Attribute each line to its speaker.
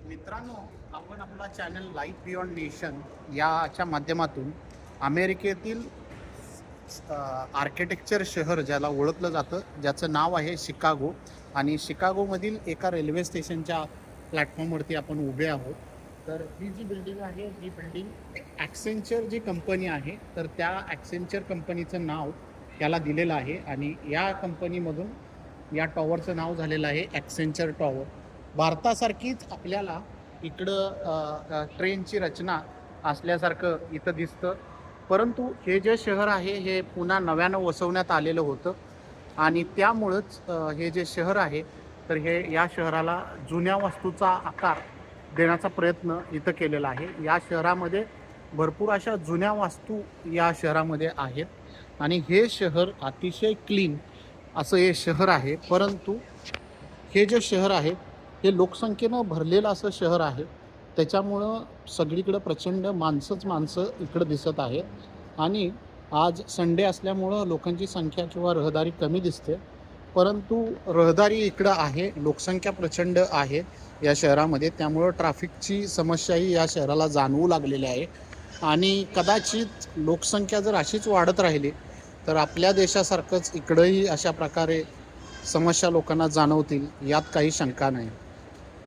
Speaker 1: मित्रांनो, आपण आपला चॅनल लाईफ बियॉन्ड नेशन याच्या माध्यमातून अमेरिकेतील आर्किटेक्चर शहर ज्याला ओळखलं जातं, ज्याचं नाव आहे शिकागो. आणि शिकागोमधील एका रेल्वे स्टेशनच्या प्लॅटफॉर्मवरती आपण उभे आहोत. तर ही जी बिल्डिंग आहे, ही बिल्डिंग ॲक्सेंचर जी कंपनी आहे, तर त्या ॲक्सेंचर कंपनीचं नाव त्याला दिलेलं आहे. आणि या कंपनीमधून या टॉवरचं नाव झालेलं आहे ॲक्सेंचर टॉवर. भारतासारखीच आपल्याला इकडं ट्रेनची रचना असल्यासारखं इथं दिसतं. परंतु हे जे शहर आहे हे पुन्हा नव्यानं वसवण्यात आलेलं होतं आणि त्यामुळंच हे जे शहर आहे तर हे या शहराला जुन्या वास्तूचा आकार देण्याचा प्रयत्न इथं केलेला आहे. या शहरामध्ये भरपूर अशा जुन्या वास्तू या शहरामध्ये आहेत आणि हे शहर अतिशय क्लीन असं हे शहर आहे. परंतु हे जे शहर आहे हे लोकसंख्येनं भरलेलं असं शहर आहे. त्याच्यामुळं सगळीकडं प्रचंड माणसं इकडं दिसत आहेत. आणि आज संडे असल्यामुळं लोकांची संख्या किंवा रहदारी कमी दिसते. परंतु रहदारी इकडं आहे, लोकसंख्या प्रचंड आहे या शहरामध्ये. त्यामुळं ट्रॅफिकची समस्याही या शहराला जाणवू लागलेली आहे. आणि कदाचित लोकसंख्या जर अशीच वाढत राहिली तर आपल्या देशासारखंच इकडंही अशा प्रकारे समस्या लोकांना जाणवतील, यात काही शंका नाही.